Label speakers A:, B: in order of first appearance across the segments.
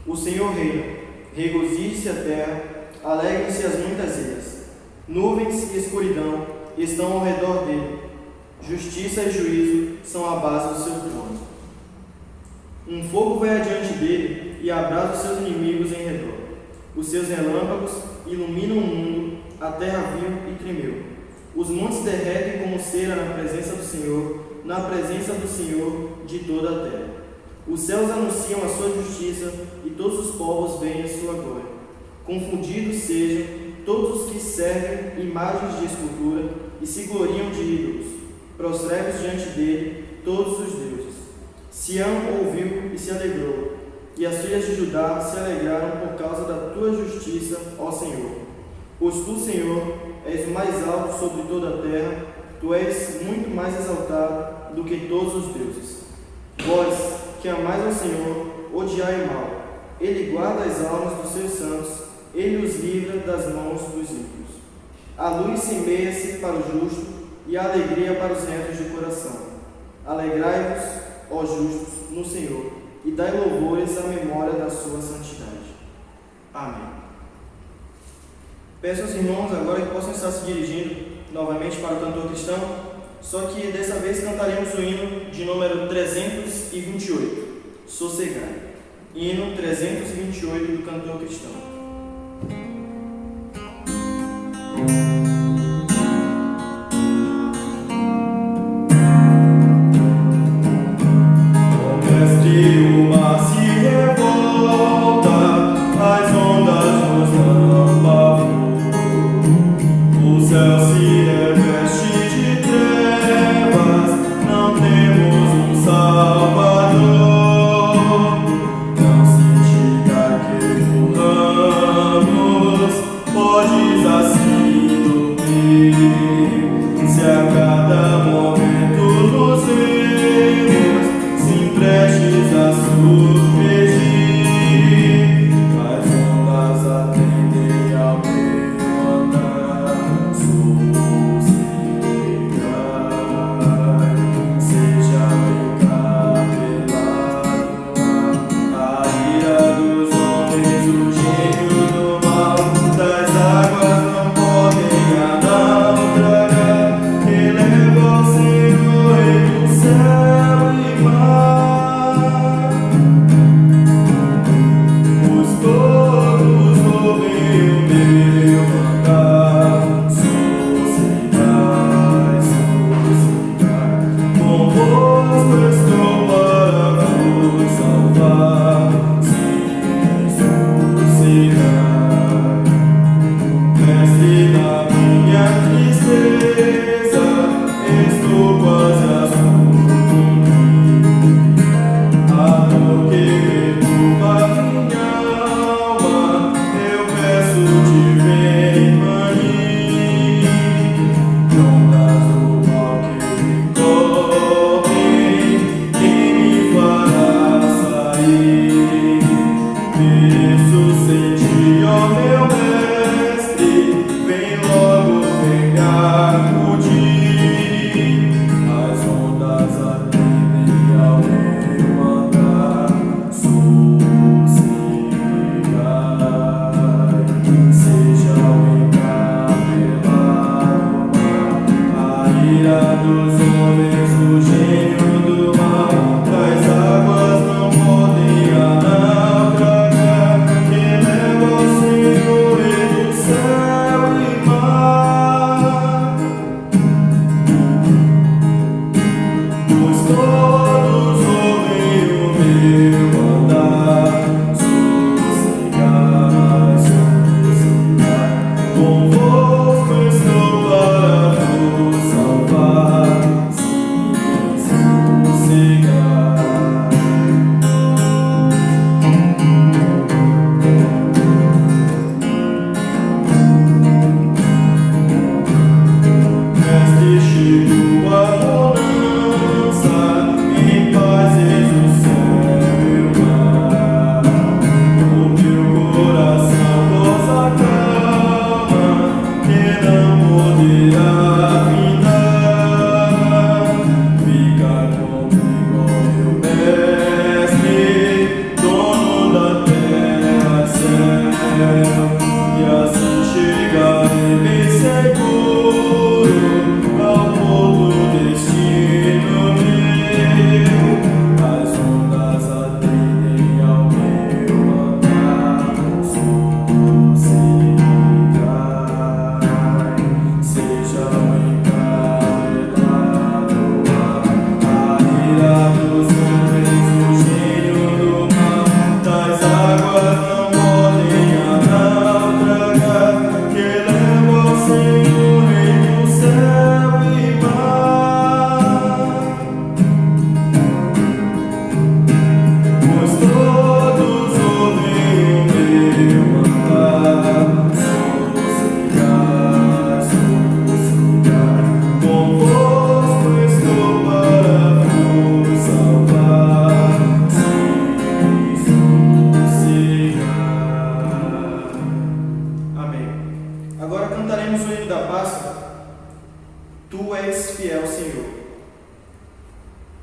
A: O Senhor reina, regozije-se a terra, alegrem-se as muitas ilhas. Nuvens e escuridão estão ao redor dele. Justiça e juízo são a base do seu trono. Um fogo vai adiante dele e abrasa os seus inimigos em redor. Os seus relâmpagos iluminam o mundo, a terra viu e tremeu. Os montes derretem como cera na presença do Senhor de toda a terra. Os céus anunciam a sua justiça e todos os povos veem a sua glória. Confundidos sejam todos os que servem imagens de escultura e se gloriam de ídolos. Prostrai-vos diante dele todos os deuses. Sião ouviu e se alegrou, e as filhas de Judá se alegraram por causa da tua justiça, ó Senhor. Pois tu, Senhor, és o mais alto sobre toda a terra, tu és muito mais exaltado do que todos os deuses. Vós, que amais ao Senhor, odiai o mal. Ele guarda as almas dos seus santos, ele os livra das mãos dos ímpios. A luz semeia-se para o justo e a alegria para os retos de coração. Alegrai-vos, ó justos, no Senhor, e dai louvores à memória da sua santidade. Amém. Peço aos irmãos agora que possam estar se dirigindo novamente para o cantor cristão, só que dessa vez cantaremos o hino de número 328, Sossegai. Hino 328 do cantor cristão.
B: Salvador, não se diga que morramos.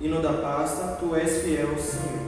A: e no da pasta tu és fiel, Senhor.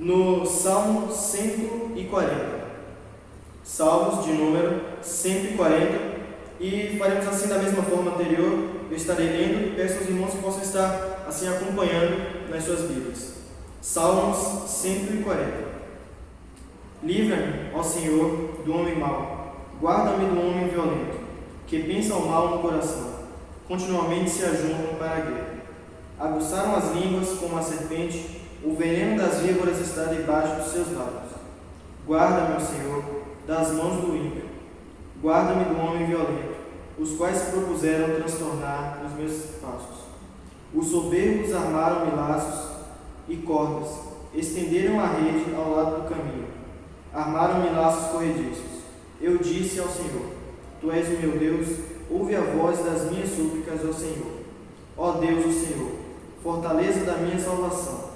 B: no Salmo 140. Salmos de número 140. E faremos assim da mesma forma anterior. Eu estarei lendo e peço aos irmãos que possam estar assim acompanhando nas suas Bíblias. Salmos 140. Livra-me, ó Senhor, do homem mau. Guarda-me do homem violento, que pensa o mal no coração. Continuamente se ajuntam para a guerra. Aguçaram as línguas como a serpente, o veneno das víboras está debaixo dos seus lábios. Guarda-me, ó Senhor, das mãos do ímpio. Guarda-me do homem violento, os quais se propuseram transtornar os meus passos. Os soberbos armaram-me laços e cordas, estenderam a rede ao lado do caminho. Armaram-me laços corrediços. Eu disse ao Senhor: Tu és o meu Deus, ouve a voz das minhas súplicas, ó Senhor. Ó Deus, o Senhor, fortaleza da minha salvação.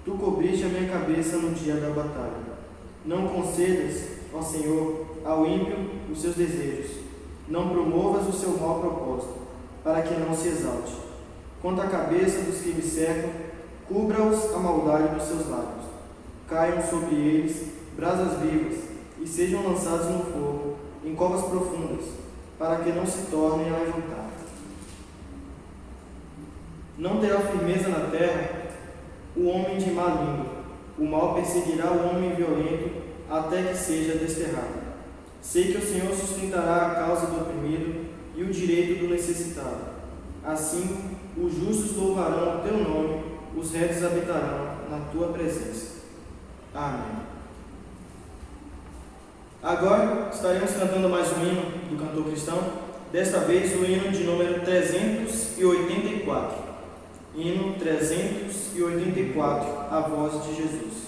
B: Tu cobriste a minha cabeça no dia da batalha. Não concedas, ó Senhor, ao ímpio os seus desejos. Não promovas o seu mau propósito, para que não se exalte. Quanto à cabeça dos que me cercam,
A: Cubra-os a maldade dos seus lábios. Caiam sobre eles brasas vivas e sejam lançados no fogo, em covas profundas, para que não se tornem a levantar. Não terá firmeza na terra o homem de má língua. O mal perseguirá o homem violento até que seja desterrado. Sei que o Senhor sustentará a causa do oprimido e o direito do necessitado. Assim, os justos louvarão o teu nome, os retos habitarão na tua presença. Amém. Agora estaremos cantando mais um hino do cantor cristão, desta vez o hino de número 384. Hino 384, a voz de Jesus.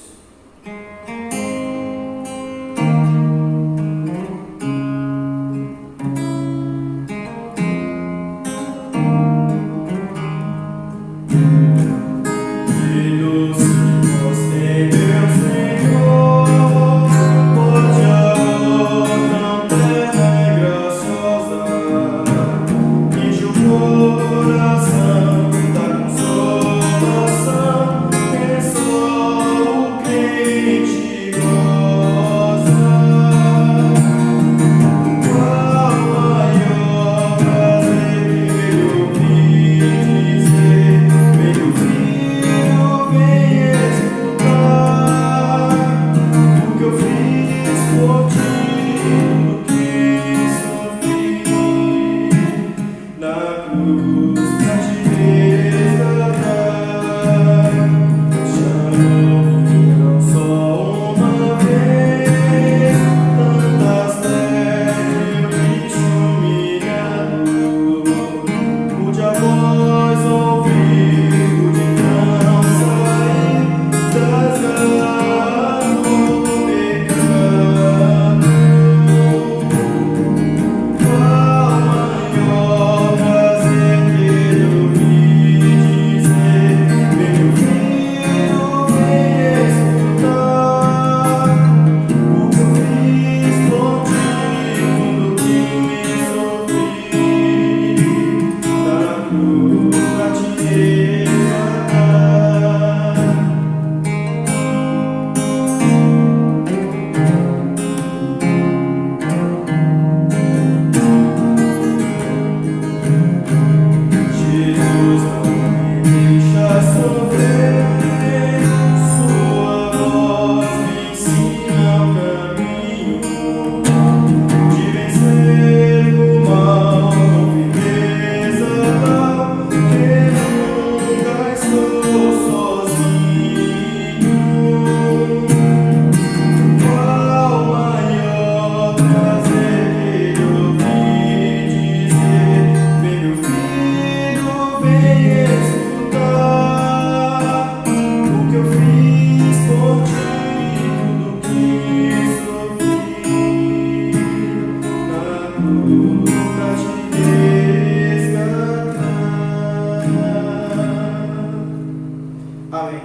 A: Amém.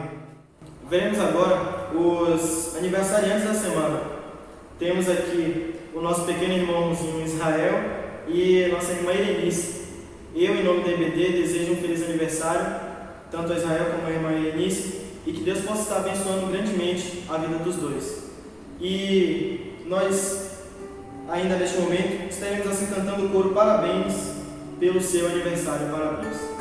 A: Veremos agora os aniversariantes da semana. Temos aqui o nosso pequeno irmãozinho Israel e nossa irmã Erenice. Eu, em nome da EBD, desejo um feliz aniversário, tanto a Israel como a irmã Erenice, e que Deus possa estar abençoando grandemente a vida dos dois. E nós, ainda neste momento, estaremos assim cantando o coro Parabéns pelo seu aniversário. Parabéns.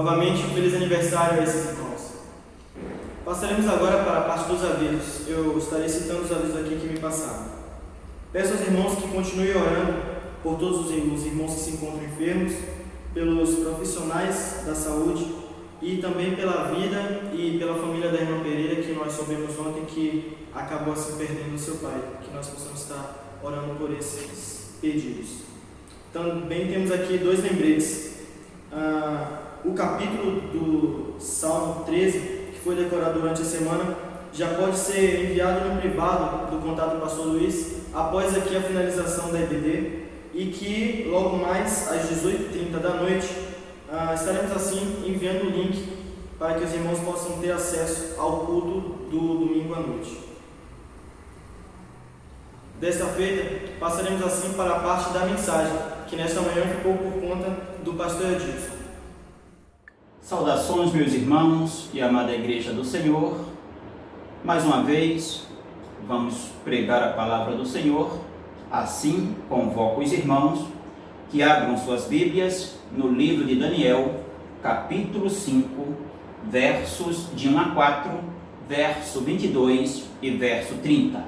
A: Novamente, um feliz aniversário a esses irmãos. Passaremos agora para a parte dos avisos. Eu estarei citando os avisos aqui que me passaram. Peço aos irmãos que continuem orando por todos os irmãos que se encontram enfermos, pelos profissionais da saúde e também pela vida e pela família da irmã Pereira, que nós soubemos ontem que acabou assim perdendo o seu pai, que nós possamos estar orando por esses pedidos. Também temos aqui 2 lembretes. O capítulo do Salmo 13, que foi decorado durante a semana, já pode ser enviado no privado do contato do pastor Luiz, após aqui a finalização da EBD, e que logo mais às 18h30 da noite estaremos assim enviando o link para que os irmãos possam ter acesso ao culto do domingo à noite. Desta feita, passaremos assim para a parte da mensagem, que nesta manhã ficou por conta do pastor Edilson.
C: Saudações, meus irmãos e amada Igreja do Senhor. Mais uma vez, vamos pregar a palavra do Senhor. Assim, convoco os irmãos que abram suas Bíblias no livro de Daniel, capítulo 5, versos de 1 a 4, verso 22 e verso 30.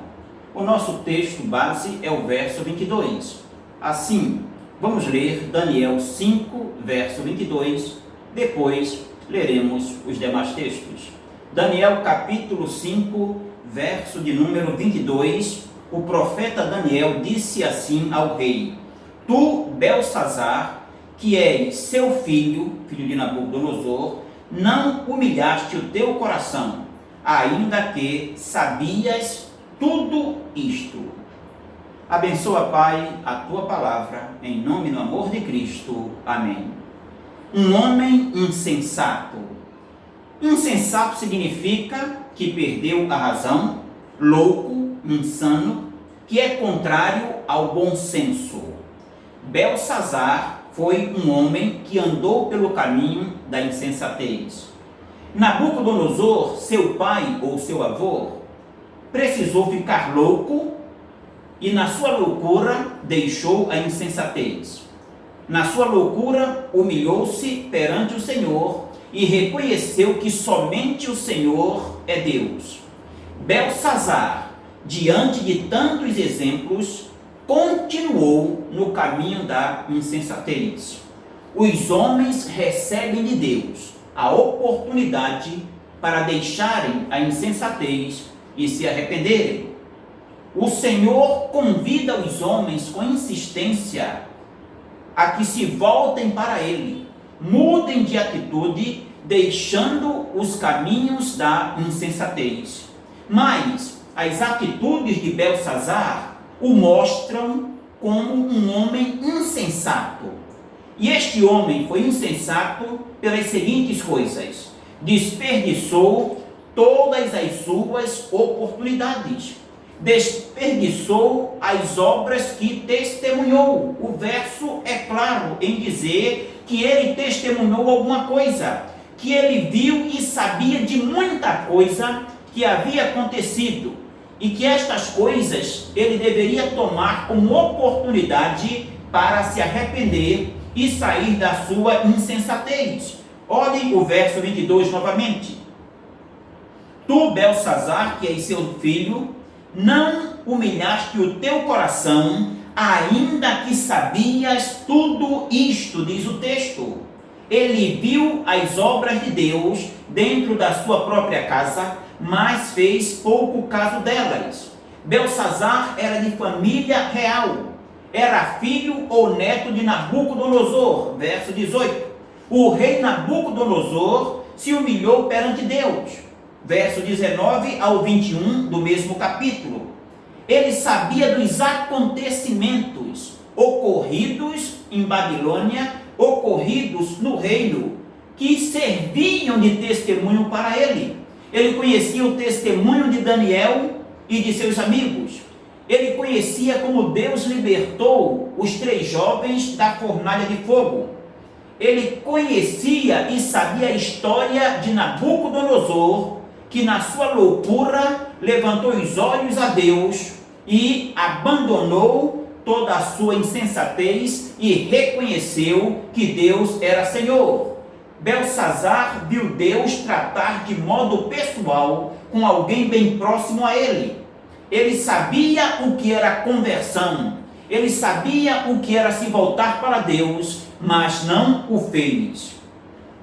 C: O nosso texto base é o verso 22. Assim, vamos ler Daniel 5, verso 22, depois leremos os demais textos. Daniel capítulo 5, verso de número 22, o profeta Daniel disse assim ao rei: Tu, Belsazar, que és seu filho, filho de Nabucodonosor, não humilhaste o teu coração, ainda que sabias tudo isto. Abençoa, Pai, a tua palavra, em nome do amor de Cristo. Amém. Um homem insensato. Insensato significa que perdeu a razão, louco, insano, que é contrário ao bom senso. Belsazar foi um homem que andou pelo caminho da insensatez. Nabucodonosor, seu pai ou seu avô, precisou ficar louco e na sua loucura deixou a insensatez. Na sua loucura humilhou-se perante o Senhor e reconheceu que somente o Senhor é Deus. Belsazar, diante de tantos exemplos, continuou no caminho da insensatez. Os homens recebem de Deus a oportunidade para deixarem a insensatez e se arrependerem. O Senhor convida os homens com insistência a que se voltem para Ele, mudem de atitude, deixando os caminhos da insensatez. Mas as atitudes de Belsazar o mostram como um homem insensato. E este homem foi insensato pelas seguintes coisas: desperdiçou todas as suas oportunidades, desperdiçou as obras que testemunhou. O verso é claro em dizer que ele testemunhou alguma coisa, que ele viu e sabia de muita coisa que havia acontecido, e que estas coisas ele deveria tomar como oportunidade para se arrepender e sair da sua insensatez. Olhem o verso 22 novamente. Tu, Belsazar, que és seu filho, não humilhaste o teu coração, ainda que sabias tudo isto, diz o texto. Ele viu as obras de Deus dentro da sua própria casa, mas fez pouco caso delas. Belsazar era de família real, era filho ou neto de Nabucodonosor, verso 18. O rei Nabucodonosor se humilhou perante Deus, verso 19 ao 21 do mesmo capítulo. Ele sabia dos acontecimentos ocorridos em Babilônia, ocorridos no reino, que serviam de testemunho para ele. Ele conhecia o testemunho de Daniel e de seus amigos. Ele conhecia como Deus libertou os 3 jovens da fornalha de fogo. Ele conhecia e sabia a história de Nabucodonosor, que na sua loucura levantou os olhos a Deus e abandonou toda a sua insensatez e reconheceu que Deus era Senhor. Belsazar viu Deus tratar de modo pessoal com alguém bem próximo a ele. Ele sabia o que era conversão, ele sabia o que era se voltar para Deus, mas não o fez.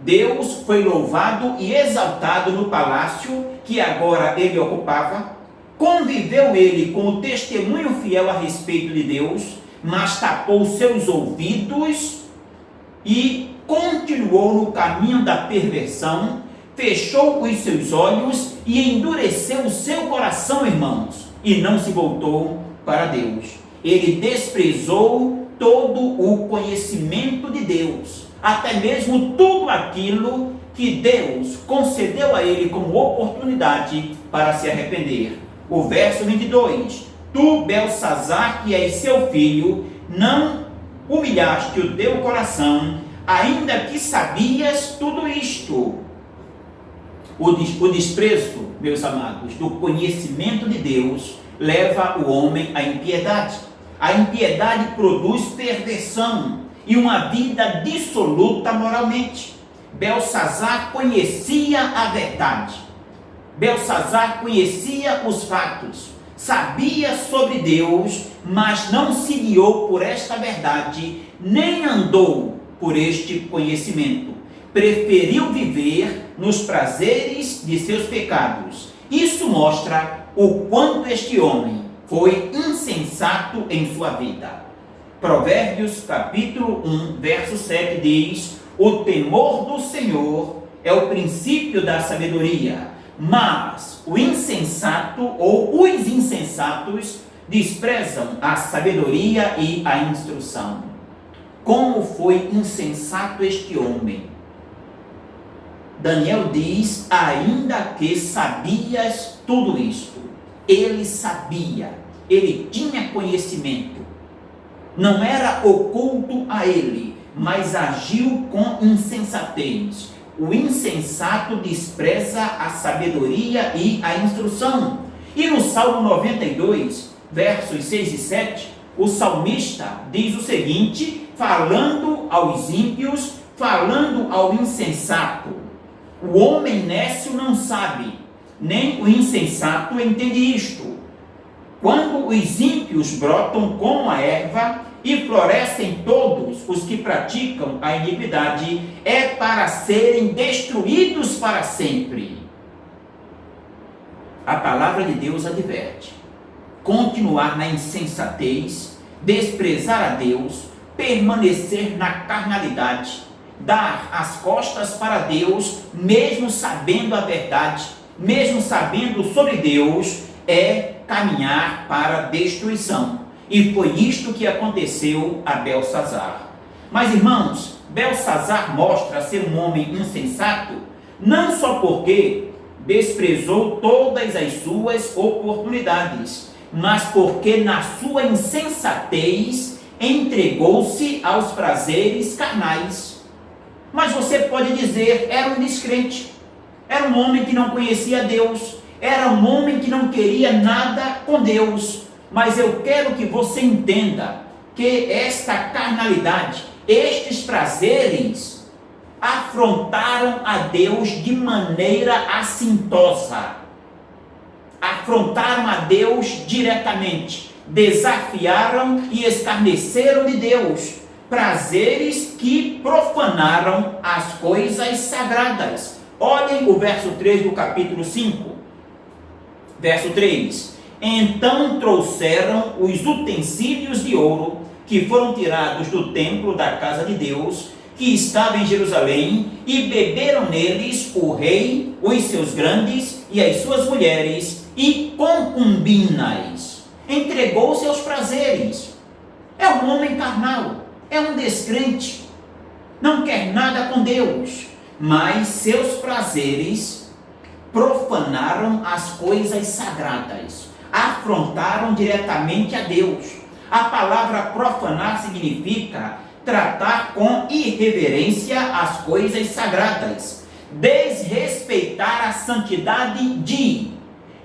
C: Deus foi louvado e exaltado no palácio que agora ele ocupava. Conviveu ele com o testemunho fiel a respeito de Deus, mas tapou seus ouvidos e continuou no caminho da perversão, fechou os seus olhos e endureceu o seu coração, irmãos, e não se voltou para Deus. Ele desprezou todo o conhecimento de Deus, até mesmo tudo aquilo que Deus concedeu a ele como oportunidade para se arrepender. O verso 22, tu, Belsazar, que és seu filho, não humilhaste o teu coração, ainda que sabias tudo isto. O desprezo, meus amados, do conhecimento de Deus leva o homem à impiedade. A impiedade produz perversão e uma vida dissoluta moralmente. Belsazar conhecia a verdade. Belsazar conhecia os fatos, sabia sobre Deus, mas não se guiou por esta verdade, nem andou por este conhecimento. Preferiu viver nos prazeres de seus pecados. Isso mostra o quanto este homem foi insensato em sua vida. Provérbios capítulo 1, verso 7 diz: o temor do Senhor é o princípio da sabedoria, mas o insensato ou os insensatos desprezam a sabedoria e a instrução. Como foi insensato este homem? Daniel diz, ainda que sabias tudo isto. Ele sabia, ele tinha conhecimento. Não era oculto a ele, mas agiu com insensatez. O insensato despreza a sabedoria e a instrução. E no Salmo 92, versos 6 e 7, o salmista diz o seguinte, falando aos ímpios, falando ao insensato: o homem nécio não sabe, nem o insensato entende isto. Quando os ímpios brotam como a erva e florescem todos os que praticam a iniquidade, é para serem destruídos para sempre. A palavra de Deus adverte: continuar na insensatez, desprezar a Deus, permanecer na carnalidade, dar as costas para Deus, mesmo sabendo a verdade, mesmo sabendo sobre Deus, é caminhar para a destruição. E foi isto que aconteceu a Belsazar. Mas, irmãos, Belsazar mostra ser um homem insensato, não só porque desprezou todas as suas oportunidades, mas porque na sua insensatez entregou-se aos prazeres carnais. Mas você pode dizer, era um descrente, era um homem que não conhecia Deus, era um homem que não queria nada com Deus. Mas eu quero que você entenda que esta carnalidade, estes prazeres, afrontaram a Deus de maneira assintosa. Afrontaram a Deus diretamente, desafiaram e escarneceram de Deus. Prazeres que profanaram as coisas sagradas. Olhem o verso 3 do capítulo 5. Verso 3. Então trouxeram os utensílios de ouro que foram tirados do templo da casa de Deus, que estava em Jerusalém, e beberam neles o rei, os seus grandes e as suas mulheres e concubinas. Entregou-se aos prazeres. É um homem carnal, é um descrente, não quer nada com Deus, mas seus prazeres profanaram as coisas sagradas, afrontaram diretamente a Deus. A palavra profanar significa tratar com irreverência as coisas sagradas, desrespeitar a santidade de,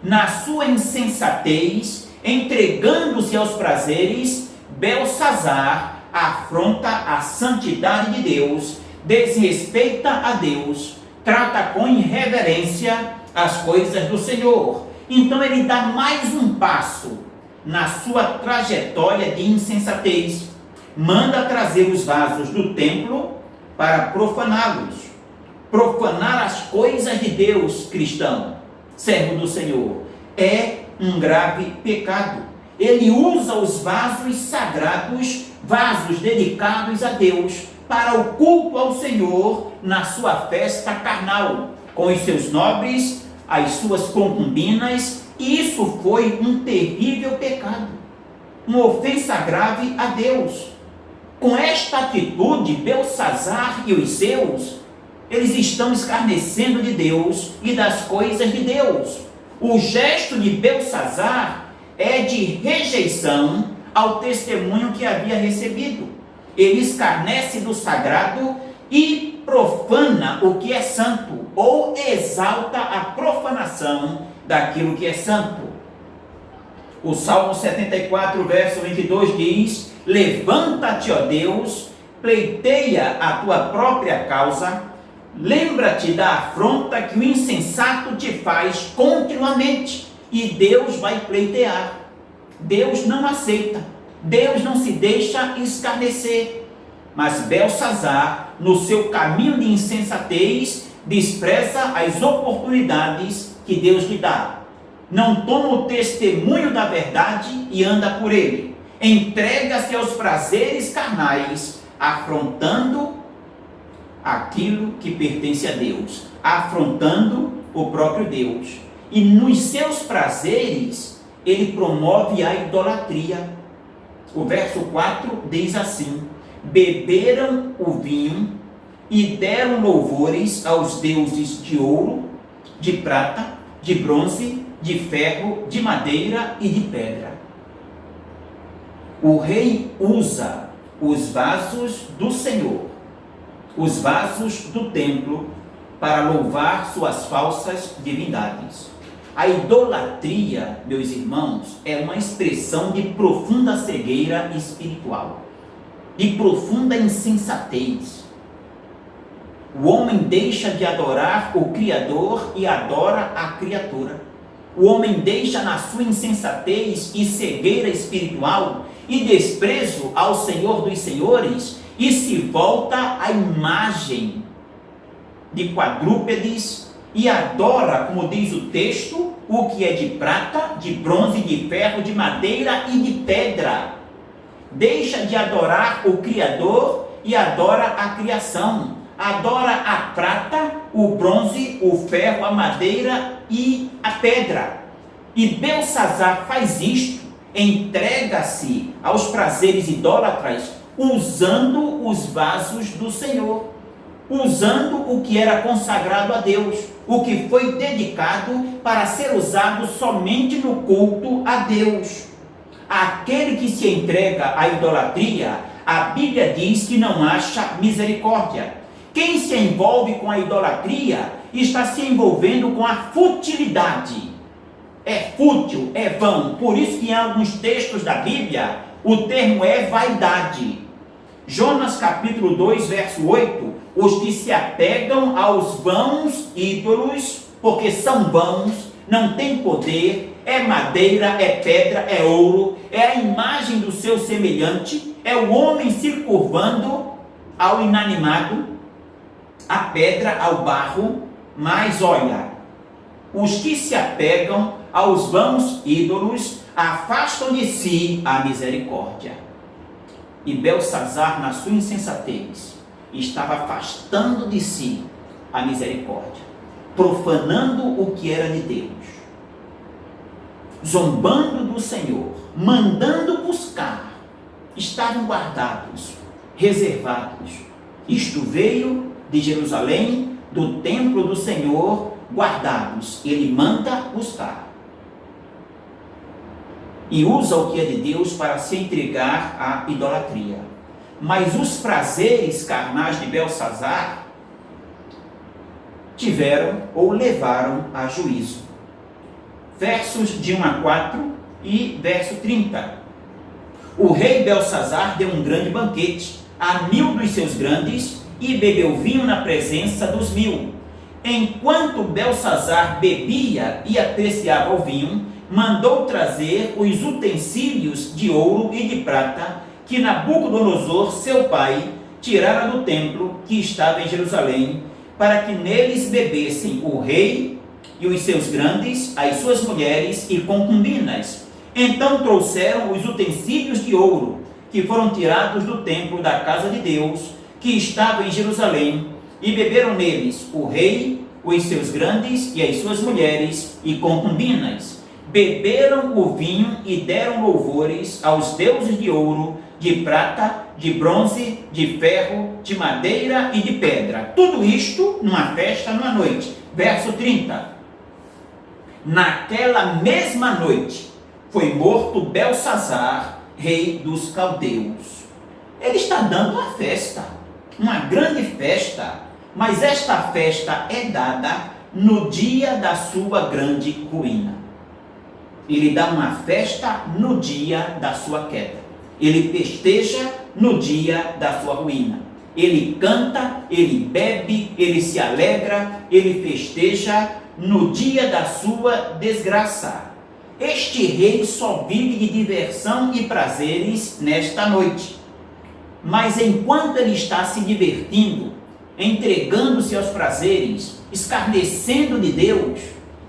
C: na sua insensatez, entregando-se aos prazeres, Belsazar afronta a santidade de Deus, desrespeita a Deus, trata com irreverência as coisas do Senhor. Então ele dá mais um passo na sua trajetória de insensatez. manda trazer os vasos do templo para profaná-los. Profanar as coisas de Deus, cristão, servo do Senhor, é um grave pecado. Ele usa os vasos sagrados, vasos dedicados a Deus, para o culto ao Senhor na sua festa carnal, com os seus nobres, as suas concubinas, e isso foi um terrível pecado, uma ofensa grave a Deus. Com esta atitude, Beltsazar e os seus, eles estão escarnecendo de Deus e das coisas de Deus. O gesto de Beltsazar é de rejeição ao testemunho que havia recebido. Ele escarnece do sagrado e profana o que é santo, ou exalta a profanação daquilo que é santo. O Salmo 74, verso 22 diz: levanta-te, ó Deus, pleiteia a tua própria causa, lembra-te da afronta que o insensato te faz continuamente, e Deus vai pleitear. Deus não aceita, Deus não se deixa escarnecer. Mas Beltsazar, no seu caminho de insensatez, despreza as oportunidades que Deus lhe dá. Não toma o testemunho da verdade e anda por ele. Entrega-se aos prazeres carnais, afrontando aquilo que pertence a Deus, afrontando o próprio Deus. E nos seus prazeres, ele promove a idolatria. O verso 4 diz assim: beberam o vinho e deram louvores aos deuses de ouro, de prata, de bronze, de ferro, de madeira e de pedra. O rei usa os vasos do Senhor, os vasos do templo, para louvar suas falsas divindades. A idolatria, meus irmãos, é uma expressão de profunda cegueira espiritual, de profunda insensatez. O homem deixa de adorar o Criador e adora a criatura. O homem deixa na sua insensatez e cegueira espiritual e desprezo ao Senhor dos Senhores e se volta à imagem de quadrúpedes e adora, como diz o texto, o que é de prata, de bronze, de ferro, de madeira e de pedra. Deixa de adorar o Criador e adora a criação. Adora a prata, o bronze, o ferro, a madeira e a pedra. E Beltsazar faz isto, entrega-se aos prazeres idólatras, usando os vasos do Senhor, usando o que era consagrado a Deus, o que foi dedicado para ser usado somente no culto a Deus. Aquele que se entrega à idolatria, a Bíblia diz que não acha misericórdia. Quem se envolve com a idolatria está se envolvendo com a futilidade. É fútil, é vão. Por isso que em alguns textos da Bíblia o termo é vaidade. Jonas capítulo 2, verso 8: os que se apegam aos vãos ídolos, porque são vãos, não têm poder, é madeira, é pedra, é ouro, é a imagem do seu semelhante, é o homem se curvando ao inanimado, a pedra ao barro. Mas olha, os que se apegam aos vãos ídolos afastam de si a misericórdia. E Beltsazar, na sua insensatez, estava afastando de si a misericórdia, profanando o que era de Deus, zombando do Senhor, mandando buscar. Estavam guardados, reservados. Isto veio de Jerusalém, do templo do Senhor, guardados. Ele manda buscar. E usa o que é de Deus para se entregar à idolatria. Mas os prazeres carnais de Beltsazar tiveram ou levaram a juízo. Versos de 1 a 4 e verso 30. O rei Beltsazar deu um grande banquete a 1000 dos seus grandes e bebeu vinho na presença dos 1000. Enquanto Beltsazar bebia e apreciava o vinho, mandou trazer os utensílios de ouro e de prata que Nabucodonosor, seu pai, tirara do templo que estava em Jerusalém, para que neles bebessem o rei e os seus grandes, as suas mulheres e concubinas. Então trouxeram os utensílios de ouro, que foram tirados do templo da casa de Deus, que estava em Jerusalém, e beberam neles o rei, os seus grandes e as suas mulheres e concubinas. Beberam o vinho e deram louvores aos deuses de ouro, de prata, de bronze, de ferro, de madeira e de pedra. Tudo isto numa festa, numa noite. Verso 30. Naquela mesma noite foi morto Belsazar, rei dos caldeus. Ele está dando uma festa, uma grande festa, mas esta festa é dada no dia da sua grande ruína. Ele dá uma festa no dia da sua queda. Ele festeja no dia da sua ruína. Ele canta, ele bebe, ele se alegra, ele festeja no dia da sua desgraça. Este rei só vive de diversão e prazeres nesta noite. Mas enquanto ele está se divertindo, entregando-se aos prazeres, escarnecendo de Deus,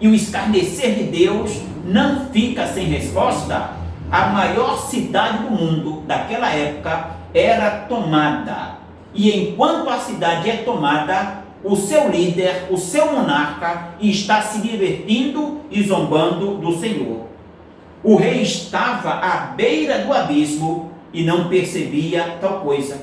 C: e o escarnecer de Deus não fica sem resposta, a maior cidade do mundo daquela época era tomada. E enquanto a cidade é tomada, o seu líder, o seu monarca, está se divertindo e zombando do Senhor. O rei estava à beira do abismo e não percebia tal coisa.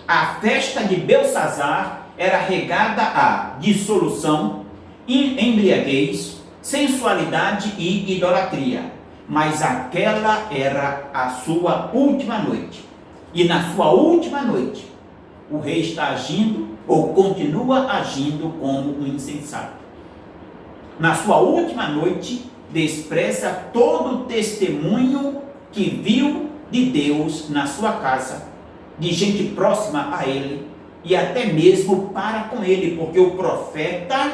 C: A festa de Belsazar era regada a dissolução, embriaguez, sensualidade e idolatria. Mas aquela era a sua última noite. E na sua última noite, o rei está agindo ou continua agindo como um insensato. Na sua última noite, despreza todo o testemunho que viu de Deus na sua casa, de gente próxima a ele e até mesmo para com ele, porque o profeta,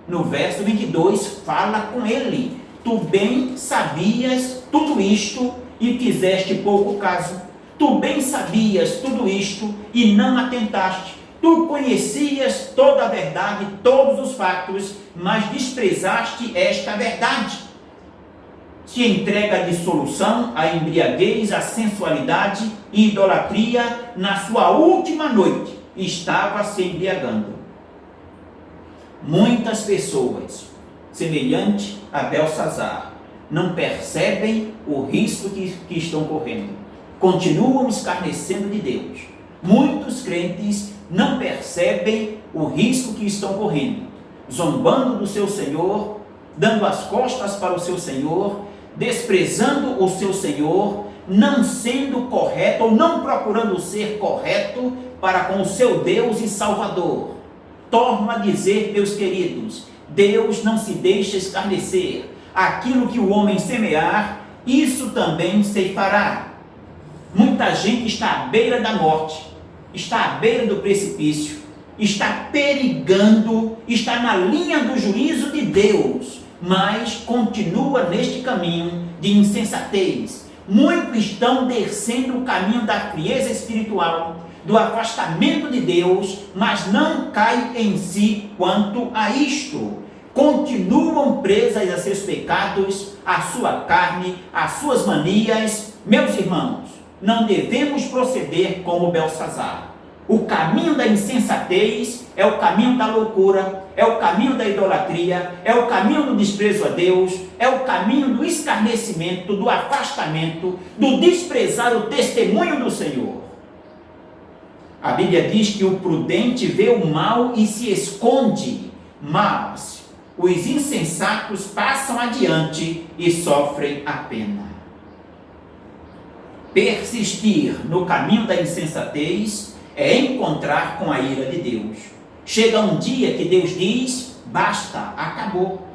C: no verso 22, fala com ele: tu bem sabias tudo isto e fizeste pouco caso. Tu bem sabias tudo isto e não atentaste. Tu conhecias toda a verdade, todos os fatos, mas desprezaste esta verdade. Se entrega à dissolução, à embriaguez, à sensualidade e idolatria. Na sua última noite estava se embriagando. Muitas pessoas, semelhante a Belsazar, não percebem o risco que estão correndo. Continuam escarnecendo de Deus. Muitos crentes não percebem o risco que estão correndo, zombando do seu Senhor, dando as costas para o seu Senhor, desprezando o seu Senhor, não sendo correto ou não procurando ser correto para com o seu Deus e Salvador. Torno a dizer, meus queridos, Deus não se deixa escarnecer. Aquilo que o homem semear, isso também ceifará. Muita gente está à beira da morte, está à beira do precipício, está perigando, está na linha do juízo de Deus, mas continua neste caminho de insensatez. Muitos estão descendo o caminho da frieza espiritual, do afastamento de Deus, mas não caem em si quanto a isto. Continuam presas a seus pecados, a sua carne, as suas manias. Meus irmãos, não devemos proceder como Belsazar. O caminho da insensatez é o caminho da loucura, é o caminho da idolatria, é o caminho do desprezo a Deus, é o caminho do escarnecimento, do afastamento, do desprezar o testemunho do Senhor. A Bíblia diz que o prudente vê o mal e se esconde, mas os insensatos passam adiante e sofrem a pena. Persistir no caminho da insensatez é encontrar com a ira de Deus. Chega um dia que Deus diz: basta, acabou.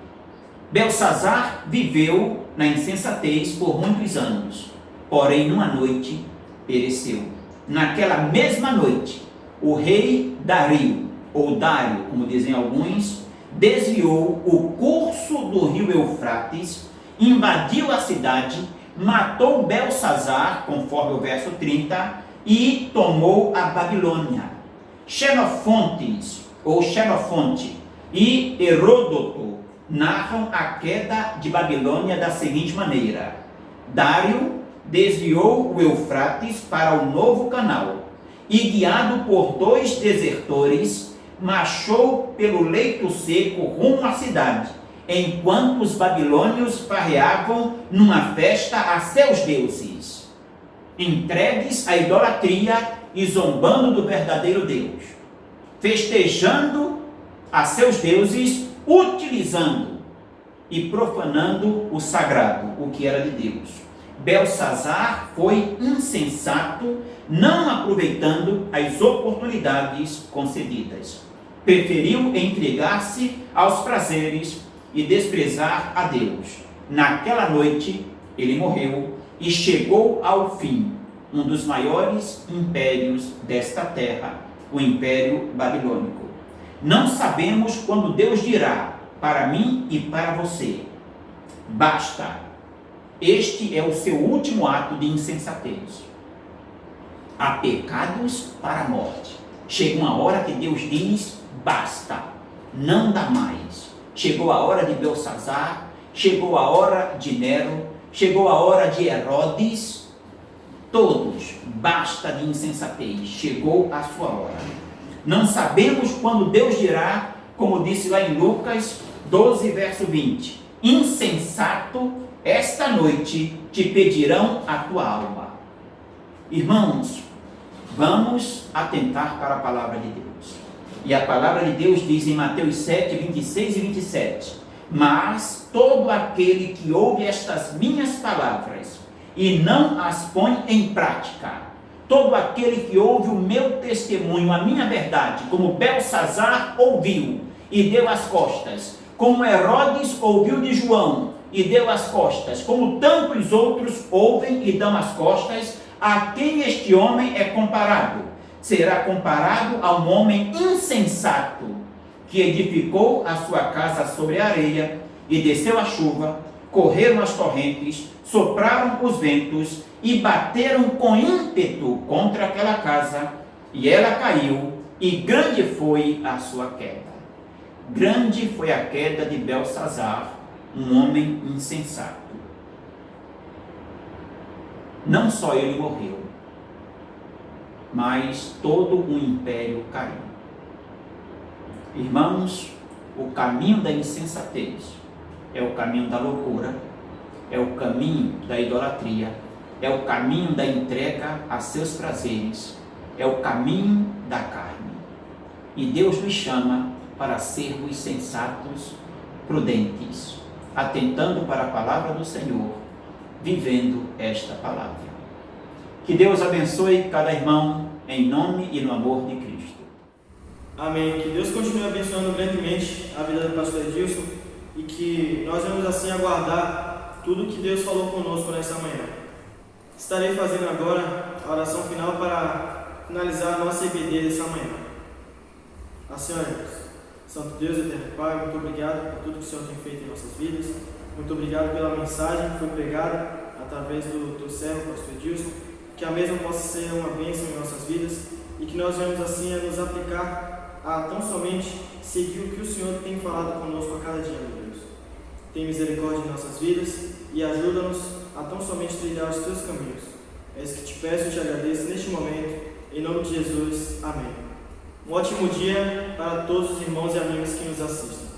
C: Belsazar viveu na insensatez por muitos anos, porém numa noite pereceu. Naquela mesma noite, o rei Dario, ou Dário, como dizem alguns, desviou o curso do rio Eufrates, invadiu a cidade, matou Belsazar, conforme o verso 30, e tomou a Babilônia. Xenofonte e Heródoto narram a queda de Babilônia da seguinte maneira: Dário desviou o Eufrates para o novo canal e, guiado por 2 desertores, marchou pelo leito seco rumo à cidade, enquanto os babilônios farreavam numa festa a seus deuses, entregues à idolatria e zombando do verdadeiro Deus, festejando a seus deuses, utilizando e profanando o sagrado, o que era de Deus. Belsazar foi insensato, não aproveitando as oportunidades concedidas. Preferiu entregar-se aos prazeres e desprezar a Deus. Naquela noite, ele morreu e chegou ao fim um dos maiores impérios desta terra, o Império Babilônico. Não sabemos quando Deus dirá para mim e para você: basta. Este é o seu último ato de insensatez. Há pecados para a morte. Chega uma hora que Deus diz: basta, não dá mais. Chegou a hora de Belsazar, chegou a hora de Nero, chegou a hora de Herodes. Todos, basta de insensatez, chegou a sua hora. Não sabemos quando Deus dirá, como disse lá em Lucas 12, verso 20: insensato, esta noite te pedirão a tua alma. Irmãos, vamos atentar para a palavra de Deus. E a palavra de Deus diz em Mateus 7, 26 e 27: mas todo aquele que ouve estas minhas palavras e não as põe em prática, todo aquele que ouve o meu testemunho, a minha verdade, como Belsazar ouviu e deu as costas, como Herodes ouviu de João e deu as costas, como tantos outros ouvem e dão as costas, a quem este homem é comparado? Será comparado a um homem insensato, que edificou a sua casa sobre a areia, e desceu a chuva, correram as torrentes, sopraram os ventos, e bateram com ímpeto contra aquela casa, e ela caiu, e grande foi a sua queda. Grande foi a queda de Belsazar, um homem insensato. Não só ele morreu, mas todo o império caiu. Irmãos, o caminho da insensatez é o caminho da loucura, é o caminho da idolatria, é o caminho da entrega a seus prazeres, é o caminho da carne. E Deus nos chama para sermos sensatos, prudentes, atentando para a palavra do Senhor, vivendo esta palavra. Que Deus abençoe cada irmão, em nome e no amor de Cristo.
B: Amém. Que Deus continue abençoando grandemente a vida do pastor Edilson e que nós vamos assim aguardar tudo que Deus falou conosco nessa manhã. Estarei fazendo agora a oração final para finalizar a nossa EBD dessa manhã. Assim oremos. Santo Deus e eterno Pai, muito obrigado por tudo que o Senhor tem feito em nossas vidas. Muito obrigado pela mensagem que foi pregada através do teu servo, pastor Edilson. Que a mesma possa ser uma bênção em nossas vidas e que nós venhamos assim a nos aplicar a tão somente seguir o que o Senhor tem falado conosco a cada dia, meu Deus. Tem misericórdia em nossas vidas e ajuda-nos a tão somente trilhar os teus caminhos. É isso que te peço e te agradeço neste momento, em nome de Jesus. Amém. Um ótimo dia para todos os irmãos e amigos que nos assistem.